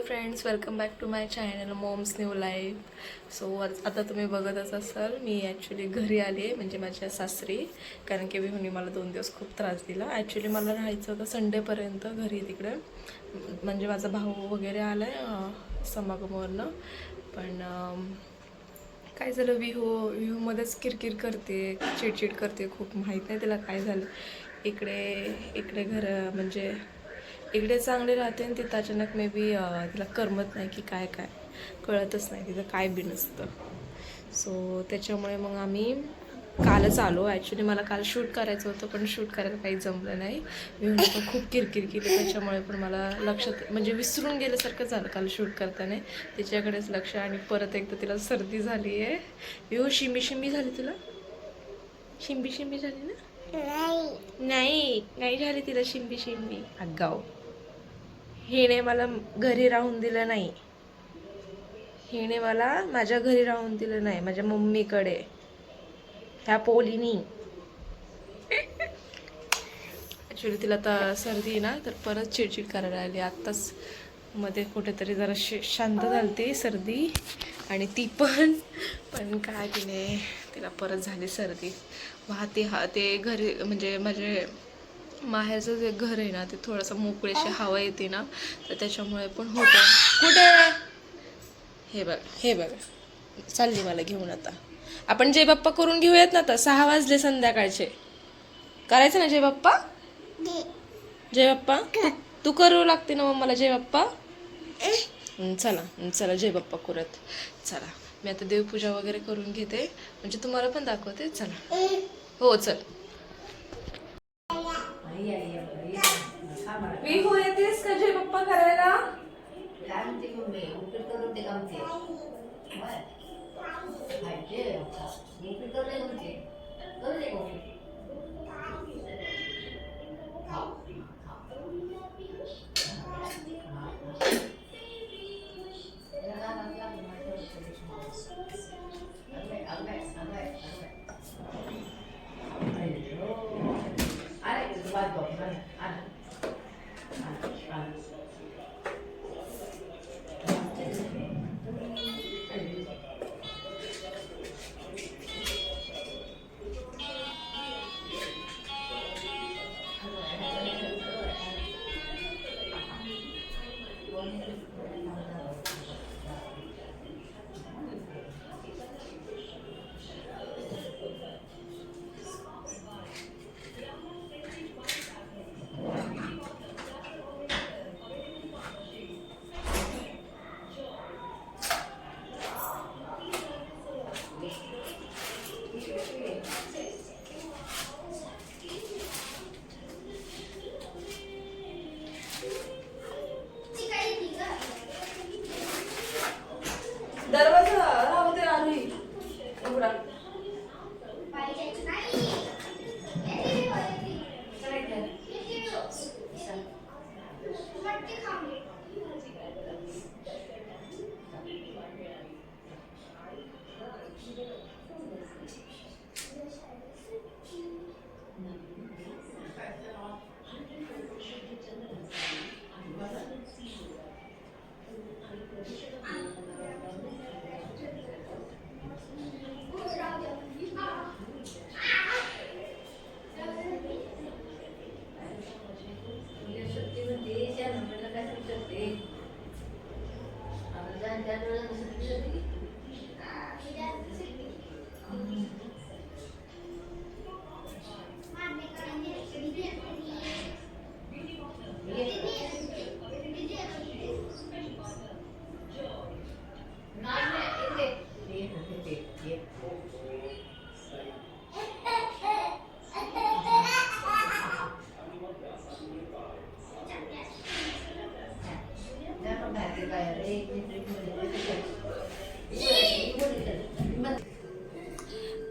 Friends, welcome back to my channel moms new life. So आता तुम्ही बघतच असाल, मी ॲक्च्युली घरी आली आहे, म्हणजे माझ्या सासरी. कारण की विहूनी मला 2 दिवस खूप त्रास दिला. ॲक्च्युली मला राहायचं होतं संडेपर्यंत घरी तिकडे, म्हणजे माझा भाऊ वगैरे आला आहे समागमवरनं. पण काय झालं, विहूमध्येच किरकिर करते, चिडचिड करते खूप. माहीत नाही तिला काय झालं. इकडे इकडे म्हणजे इकडे चांगले राहते आणि तिथं अचानक मे बी तिला करमत नाही की काय काय कळतच नाही तिथं काय बी नसतं. सो त्याच्यामुळे मग आम्ही कालच आलो. ॲक्च्युली मला काल शूट करायचं होतं, पण शूट करायला काही जमलं नाही. मी पण खूप किरकिर केली, त्याच्यामुळे पण मला लक्षात म्हणजे विसरून गेल्यासारखं झालं काल शूट करताना. तिच्याकडेच लक्ष, आणि परत एकदा तिला सर्दी झाली आहे. विहू, शिंबी शिंबी झाली तुला? शिंबी शिंबी झाली ना? नाही नाही झाली तिला शिंबी शिंबी. आगाव. हिने मला घरी राहून दिलं नाही. हिने मला माझ्या घरी राहून दिलं नाही, माझ्या मम्मीकडे, ह्या पोलीनी. ॲक्च्युली तिला तर सर्दी ना, तर परत चिडचिड करायला आली. आत्ताच मध्ये कुठेतरी जरा शांत झाली सर्दी, आणि ती पण काय तिला परत झाली सर्दी. ते घरी म्हणजे माझे माहेरचं जे घर आहे ना, ते थोडंसं मोकळीशी हवा येते ना, तर त्याच्यामुळे पण होतं. कुठे? हे बघ चालली मला घेऊन. आता आपण जय बाप्पा करून घेऊयात ना. आता 6 वाजले संध्याकाळचे. करायचं ना जय बाप्पा? जय बाप्पा तू करू लागते ना मग मला जय बाप्पा. चला चला जय बाप्पा करूयात. चला, मी आता देवपूजा वगैरे करून घेते, म्हणजे तुम्हाला पण दाखवते. चला. हो चल. विहू, येतेस का जय बाप्पा करायला? दरवाजा राहू दे आधी उघडा.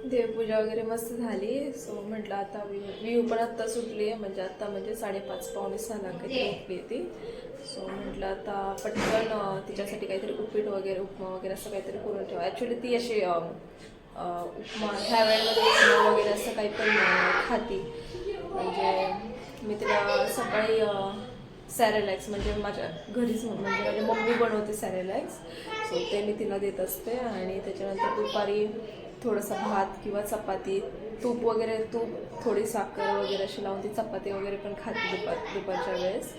देवपूजा वगैरे मस्त झाली. सो म्हटलं आता विहू पण आत्ता सुटली आहे, म्हणजे आत्ता म्हणजे 5:30 पावणे 6 काहीतरी उठली ती. सो म्हटलं आता पटकन तिच्यासाठी काहीतरी उपीट वगैरे, उपमा वगैरे असं काहीतरी करून ठेवा. ॲक्च्युली ती अशी उपमा ह्या वेळेमध्ये उपमा वगैरे असं काही पण खाती. म्हणजे मी तिला सकाळी सॅरेलॅक्स म्हणजे माझ्या घरीच म्हणजे माझी मम्मी बनवते सॅरेलॅक्स. सो ते मी तिला देत असते. आणि त्याच्यानंतर दुपारी थोडंसं भात किंवा चपाती, तूप वगैरे, तूप थोडी साखर वगैरे अशी लावून ती चपाती वगैरे पण खाते दुपारच्या वेळेस.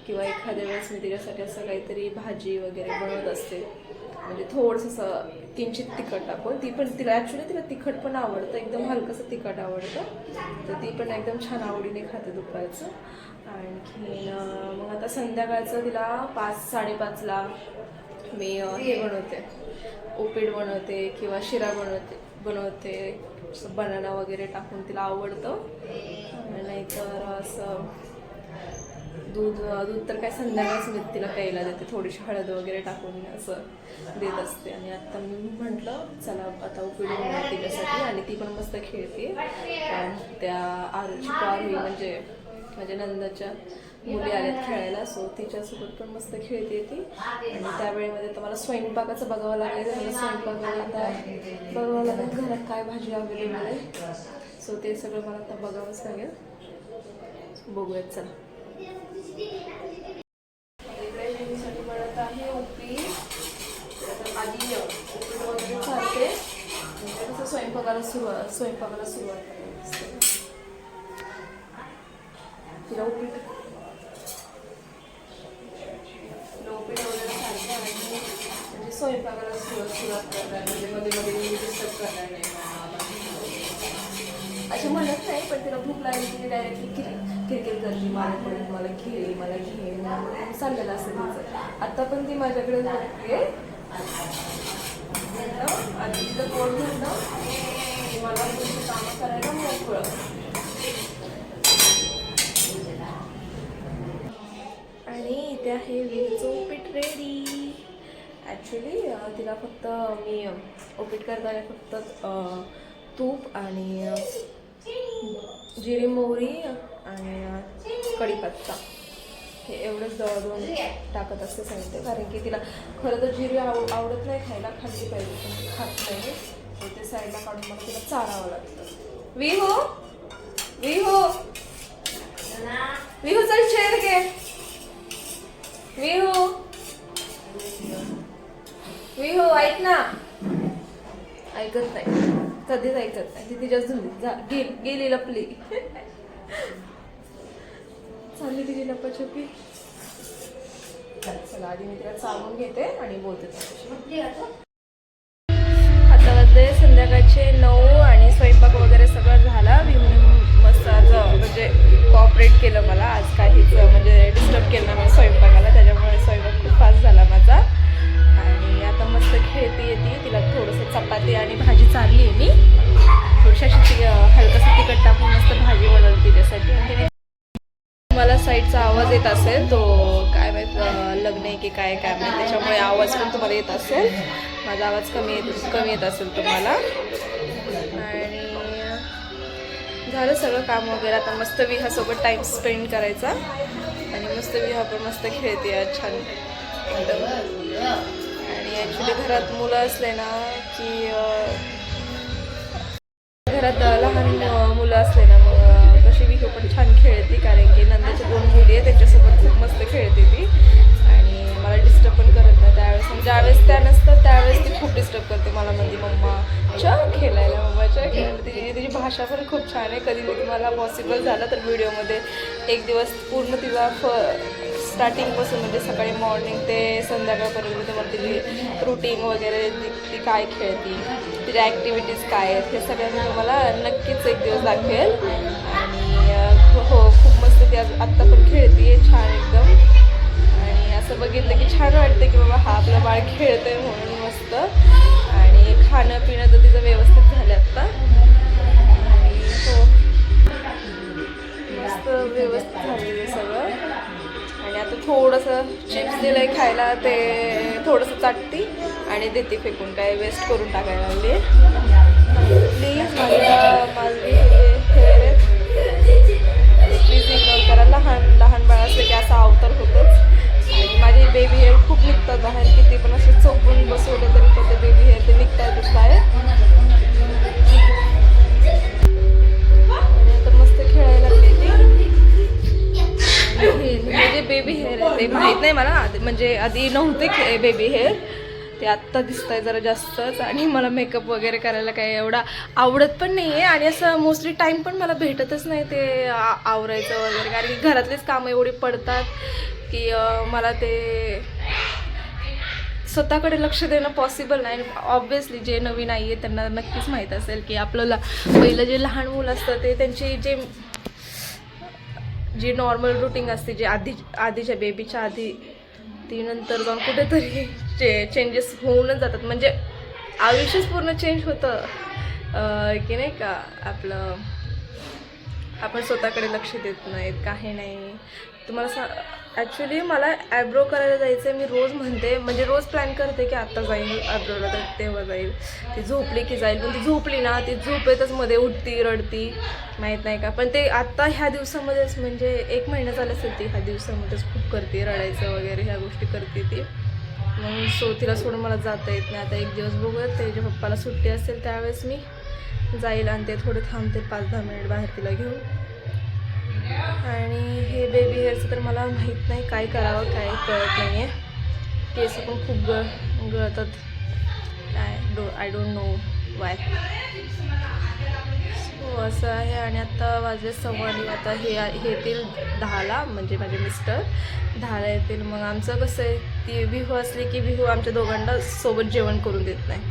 किंवा एखाद्या वेळेस मी तिच्यासाठी असं काहीतरी भाजी वगैरे बनवत असते, म्हणजे थोडंसं किंचित तिखट टाकून. ती पण तिला तिला तिखट पण आवडतं, एकदम हलकंसं तिखट आवडतं, तर ती पण एकदम छान आवडीने खाते दुपारचं. आणखी मग आता संध्याकाळचं तिला 5-5:30ला मी हे बनवते, उपीट बनवते किंवा शिरा बनवते बनाना वगैरे टाकून, तिला आवडतं. नाहीतर असं दूध तर काय संध्याकाळच मी तिला प्यायला देते, थोडीशी हळद वगैरे टाकून असं देत असते. आणि आता मी म्हटलं चला आता उपीट बनवते तिच्यासाठी. आणि ती पण मस्त खेळते. त्या आरुषी म्हणजे माझ्या नंदाच्या मुली आल्यात खेळायला, सो तिच्यासोबत पण मस्त खेळते ती. आणि त्यावेळेमध्ये तर मला स्वयंपाकाचं बघावं लागेल. मला स्वयंपाकाला आता बघावं लागेल घरात काय भाजी अवेलेबल आहे, सो ते सगळं मला आता बघावंच लागेल. बघूयात चला. साठी बनत आहे उपीट. आधी उपीट वगैरे खाते, म्हणजे कसं स्वयंपाकाला सुरुवात करायची. तिला उपीट वगैरे खायचं आणि म्हणजे स्वयंपाकाला सुरुवात करणार, म्हणजे मध्ये डिस्टर्ब करणार नाही असे म्हणत नाही. पण तिला भूक लागली की डायरेक्टली किरकिर करते, मला घे चाललेलं असतं तिचं. आता पण ती माझ्याकडे बघते, आणि तिचं पोट भरलं मला कामं करायला मोकळं. आणि इथे आहे विहीचं उपीट रेडी. ॲक्च्युली तिला फक्त मी उपीट करताना फक्त तूप आणि जिरी मोहरी आणि कढीपत्ता हे एवढंच दळून टाकत असते सांगते. कारण की तिला खरं तर जिरी आवडत नाही खायला, खाल्ली पाहिजे पण ती खात नाही. तर ते साईडला काढून मग तिला चारावं लागतं. विहू चल शेर घे. विहू ऐक ना. ऐकत नाही, कधीच ऐकत नाही. ती तिच्याच धुंदीत गेली लपली. चालली तिची लपाछपी. चला आधी मी तिला चालवून घेते आणि बोलते त्याच्याशी. आता वाजले संध्याकाळचे 9 आणि स्वयंपाक वगैरे सगळं झाला. विहून मस्त आज म्हणजे कॉपरेट केलं मला. आज काहीच म्हणजे डिस्टर्ब केलं नाही मला स्वयंपाकाला, त्याच्यामुळे स्वयंपाक खूप फास्ट झाला माझा. आणि आता मस्त खेळते येते. तिला थोडंसं चपाती आणि भाजी चालली आहे मी. थोडीशी अशी हलकंसं तिखट टाकून मस्त भाजी बनवली तिच्यासाठी. आणि मला साईडचा आवाज येत असेल, तो काय माहीत लग्न आहे की काय माहीत, त्याच्यामुळे आवाज पण तुम्हाला येत असेल. माझा आवाज कमी येत असेल तुम्हाला. आणि झालं सगळं काम वगैरे. आता मस्त विहासोबत टाईम स्पेंड करायचा. आणि मस्त विहा पण मस्त खेळते आज छान एकदम. आणि ॲक्च्युली घरात मुलं असले ना की घरात लहान मुलं असले ना मग कशी विहू पण छान खेळते. कारण की नंदाच्या 2 मुली आहे, त्यांच्यासोबत खूप मस्त खेळते ती. आणि मला डिस्टर्ब पण करत नाही त्यावेळेस. म्हणजे ज्यावेळेस त्या नसतात त्यावेळेस ती खूप डिस्टर्ब करते मला. म्हणजे मम्माच्या खेळायला तिची भाषा पण खूप छान आहे. कधी मी तुम्हाला पॉसिबल झालं तर व्हिडिओमध्ये एक दिवस पूर्ण तिला स्टार्टिंगपासून म्हणजे सकाळी मॉर्निंग ते संध्याकाळपर्यंत तुम्हाला तिची रुटीन वगैरे, ती काय खेळते, तिच्या ॲक्टिव्हिटीज काय आहेत, हे सगळं मी तुम्हाला नक्कीच एक दिवस दाखवेल. आणि हो खूप मस्त ती आत्ता पण खेळते छान एकदम. आणि असं बघितलं की छान वाटतं की बाबा हा आपलं बाळ खेळतं आहे म्हणून मस्त. आणि खाणं पिणं तर तिचं व्यवस्थित झालं आत्ता. आणि हो मस्त व्यवस्थित झालेलं सगळं. आणि आता थोडंसं चिप्स दिलं आहे खायला, ते थोडंसं चाटती आणि देते फेकून, काय वेस्ट करून टाकायला लागली. प्लीज माझे हेअर प्लीज इग्नोर करा. लहान बाळ असलं की असा अवतार होतोच. आणि माझे बेबी हेअर खूप निघतात बाहेर, किती पण असे चोपून बसवले तरी पण ते बेबी हेअर ते निघतातच बाहेर. आणि आता मस्त खेळायला लागले ती. म्हणजे बेबी हेअर ते माहीत नाही मला, म्हणजे आधी नव्हते बेबी हेअर, ते आत्ता दिसत आहे जरा जास्तच. आणि मला मेकअप वगैरे करायला काही एवढा आवडत पण नाही आहे, आणि असं मोस्टली टाईम पण मला भेटतच नाही ते आवरायचं वगैरे, कारण की घरातलीच कामं एवढी पडतात की मला ते स्वतःकडे लक्ष देणं पॉसिबल नाही. ऑब्व्हियसली जे नवीन आई आहे त्यांना नक्कीच माहीत असेल की आपल्याला पहिलं जे लहान मुलं असतं ते त्यांची जी नॉर्मल रुटीन असते, जे आधीच्या बेबीच्या आधी, ती नंतर जाऊन कुठेतरी चेंजेस होऊनच जातात. म्हणजे आयुष्यच पूर्ण चेंज होतं की नाही का आपलं. आपण स्वतःकडे लक्ष देत नाहीत, काही नाही. तुम्हाला ॲक्च्युली मला ॲब्रो करायला जायचं आहे. मी रोज म्हणते, म्हणजे रोज प्लॅन करते की आत्ता जाईल ॲब्रोला, तर तेव्हा जाईल. ती झोपली की जाईल, पण ती झोपली ना, ती झोपेतच मध्ये उठती, रडती, माहीत नाही का. पण ते आत्ता ह्या दिवसामध्येच, म्हणजे 1 महिना झाला असेल ती ह्या दिवसामध्येच खूप करते, रडायचं वगैरे ह्या गोष्टी करते ती. मग तिला सोडून मला जाता येत नाही. आता एक दिवस बघूयात, त्याच्या पप्पाला सुट्टी असेल त्यावेळेस मी जाईल आणि ते थोडे थांबते 5-10 मिनिट बाहेर तिला घेऊन. आणि हे बेबी हेअरचं तर मला माहीत नाही काय करावं, काय कळत नाही आहे. केस पण खूप गळतात, आय डोंट नो वाय. हो असं आहे. आणि आत्ता वाजले 1:15. आता हे येतील 10ला, म्हणजे माझे मिस्टर 10ला येतील. मग आमचं कसं आहे, ती विहू असली की विहू आमच्या दोघांना सोबत जेवण करून देत नाही.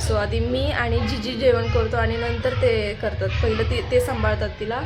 सो आधी मी आणि जीजी जेवण करतो आणि नंतर ते करतात. पहिलं ते सांभाळतात तिला,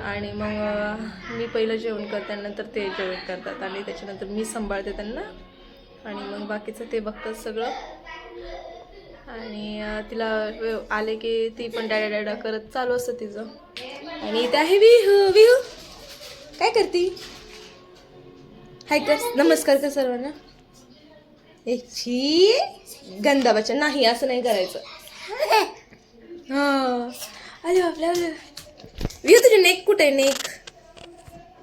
आणि मग मी पहिलं जेवण करते आणि नंतर ते जेवण करतात, आणि त्याच्यानंतर मी सांभाळते त्यांना, आणि मग बाकीचं ते बघतात सगळं. आणि तिला आले की ती पण डॅडा करत चालू असतं तिचं. आणि इथे आहे विहू काय करती, हाय कर, नमस्कार कर सर्वांना. छी गंदा बच्चा, नाही असं नाही करायचं. हां अरे आपल्या विहू तुझे नेक कुठे आहे,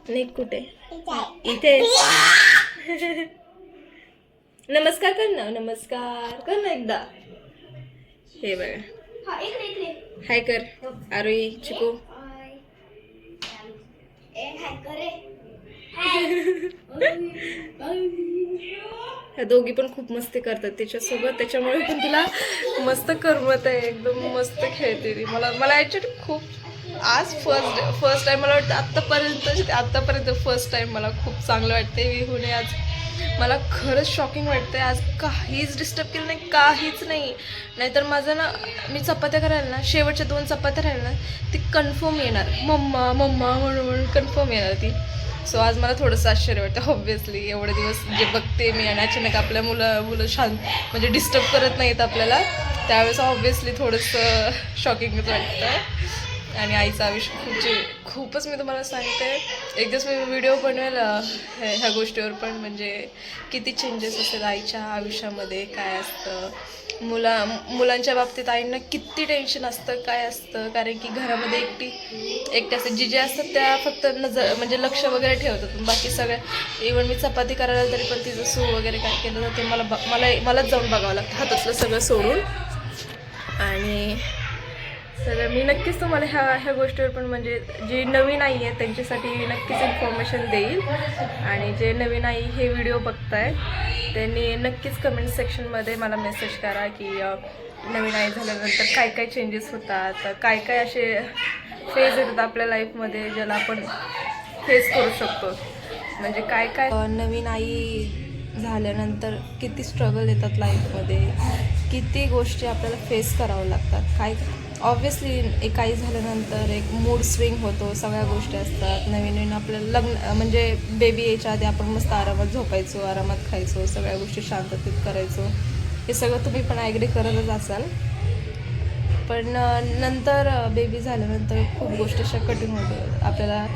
नेक कुठे, इथे. नमस्कार कर ना, नमस्कार कर ना एकदा. हे बघा, हाय कर आरोही, चिकू. ह्या दोघी पण खूप मस्ती करतात त्याच्यासोबत, त्याच्यामुळे पण तिला मस्त करमत आहे, एकदम मस्त खेळते ती. मला ॲक्च्युली खूप आज फर्स्ट टाईम मला वाटतं आत्तापर्यंत फर्स्ट टाईम मला खूप चांगलं वाटते विहूने. आज मला खरंच शॉकिंग वाटतं आहे. आज काहीच डिस्टर्ब केलं नाही, काहीच नाही. नाहीतर माझं ना, मी चपात्या करायला ना, शेवटच्या 2 चपात्या राहिल्या ना, ती कन्फर्म येणार, मम्मा मम्मा म्हणून कन्फर्म येणार ती. सो आज मला थोडंसं आश्चर्य वाटतं. ऑब्व्हियसली एवढे दिवस जे बघते मी, आणि अचानक आपल्या मुलं शांत, म्हणजे डिस्टर्ब करत नाहीत आपल्याला, त्यावेळेस ऑब्व्हियसली थोडंसं शॉकिंगच वाटतं. आणि आईचं आयुष्य खूपच मी तुम्हाला सांगते. एक दिवस मी व्हिडिओ बनवेल ह्या गोष्टीवर पण, म्हणजे किती चेंजेस असतात आईच्या आयुष्यामध्ये, काय असतं. मुलांच्या बाबतीत आईंना किती टेन्शन असतं, काय असतं, कारण की घरामध्ये एकटे असतात. जे असतात त्या फक्त म्हणजे लक्ष वगैरे ठेवतात, बाकी सगळ्या. इव्हन मी चपाती करायला तरी पण तिचं सू वगैरे काय केलं तर ते मलाच जाऊन बघावं लागतं, हातातलं सगळं सोडून. आणि तर मी नक्कीच तुम्हाला ह्या गोष्टीवर पण, म्हणजे जी नवीन आई आहे त्यांच्यासाठी नक्कीच इन्फॉर्मेशन देईल. आणि जे नवीन आई हे व्हिडिओ बघताय त्यांनी नक्कीच कमेंट सेक्शनमध्ये मला मेसेज करा की नवीन आई झाल्यानंतर काय काय चेंजेस होतात, काय काय असे फेज येतात आपल्या लाईफमध्ये ज्याला आपण फेस करू शकतो. म्हणजे काय काय नवीन आई झाल्यानंतर किती स्ट्रगल येतात लाईफमध्ये, किती गोष्टी आपल्याला फेस करावं लागतात. काय ऑब्व्हियसली एक आई झाल्यानंतर एक मूड स्विंग होतो, सगळ्या गोष्टी असतात. नवीन आपल्याला म्हणजे बेबी यायच्या आधी आपण मस्त आरामात झोपायचो, आरामात खायचो, सगळ्या गोष्टी शांततेत करायचो. हे सगळं तुम्ही पण ॲग्री करतच असाल. पण नंतर बेबी झाल्यानंतर खूप गोष्टी अशा कठीण होतात आपल्याला.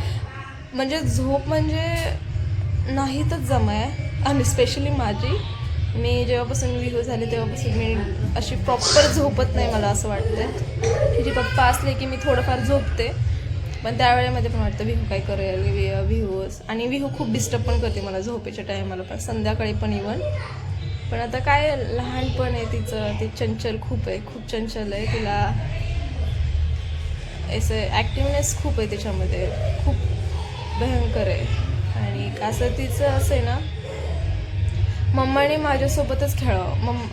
म्हणजे झोप म्हणजे नाहीतच जमाय. आणि स्पेशली मी जेव्हापासून विहू झाले तेव्हापासून मी अशी प्रॉपर झोपत नाही. मला असं वाटतं की जे पप्पा असले की मी थोडंफार झोपते, पण त्यावेळेमध्ये पण वाटतं विहू काय करेल, विहूच. आणि विहू खूप डिस्टर्ब पण करते मला झोपेच्या टायमाला पण, संध्याकाळी पण इव्हन. पण आता काय लहानपण आहे तिचं, ती चंचल खूप आहे, खूप चंचल आहे. तिला असं ॲक्टिवनेस खूप आहे त्याच्यामध्ये, खूप भयंकर आहे. आणि असं तिचं असं आहे ना, मम्माने माझ्यासोबतच खेळावं.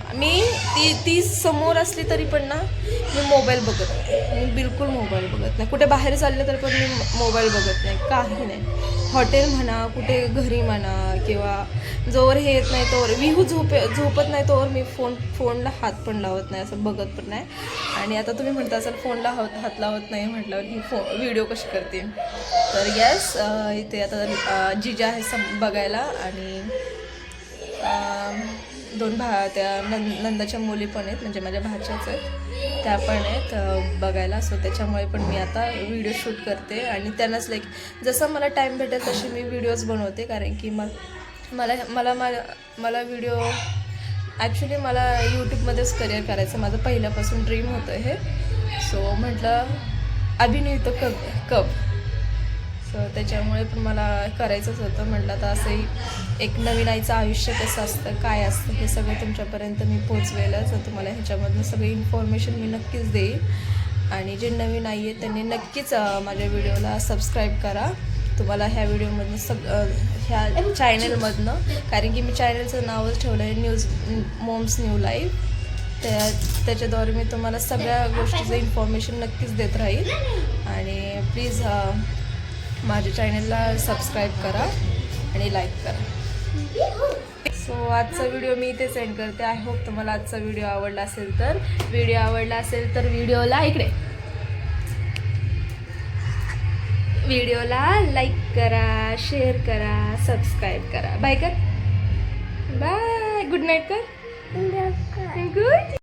ती समोर असली तरी पण ना मी मोबाईल बघत नाही, मी बिलकुल मोबाईल बघत नाही. कुठे बाहेर चालले तर पण मी मोबाईल बघत नाही, काही नाही. हॉटेल म्हणा, कुठे घरी म्हणा, किंवा जोवर हे येत नाही तोवर विहू झोपत नाही तोवर मी फोनला हात पण लावत नाही, असं बघत पण नाही. आणि आता तुम्ही म्हणता असाल फोनला हात लावत नाही म्हटल्यावर ही व्हिडिओ कशी करते. तर गॅस इथे आता जिजा आहे बघायला, आणि दोन त्या नंदाच्या मुली पण आहेत, म्हणजे माझ्या भाच्याच आहेत, त्या पण आहेत बघायला. सो त्याच्यामुळे पण मी आता व्हिडिओ शूट करते, आणि त्यांनाच लाईक जसं मला टाईम भेटेल तसे मी व्हिडिओज बनवते. कारण की मला व्हिडिओ ॲक्च्युली मला यूट्यूबमध्येच करिअर करायचं माझं पहिल्यापासून ड्रीम होतं हे. सो म्हटलं अभिनय तो कब सो त्याच्यामुळे पण मला करायचंच होतं. म्हटलं आता असंही एक नवीन आईचं आयुष्य कसं असतं, काय असतं, हे सगळं तुमच्यापर्यंत मी पोचवेलच. तर तुम्हाला ह्याच्यामधनं सगळी इन्फॉर्मेशन मी नक्कीच देईन. आणि जे नवीन आई आहे त्यांनी नक्कीच माझ्या व्हिडिओला सबस्क्राईब करा. तुम्हाला ह्या व्हिडिओमधनं ह्या चॅनलमधनं, कारण की मी चॅनलचं नावच ठेवलं आहे मोम्स न्यू लाईफ. त्याच्याद्वारे मी तुम्हाला सगळ्या गोष्टीचं इन्फॉर्मेशन नक्कीच देत राहील. आणि प्लीज माझ्या चॅनलला सबस्क्राईब करा आणि लाईक करा. सो आजचा व्हिडिओ मी इथे सेंड करते. आय होप तुम्हाला आजचा व्हिडिओ आवडला असेल तर व्हिडिओला लाईक करा, शेअर करा, सबस्क्राईब करा. बाय कर, बाय, गुड नाईट कर, गुड.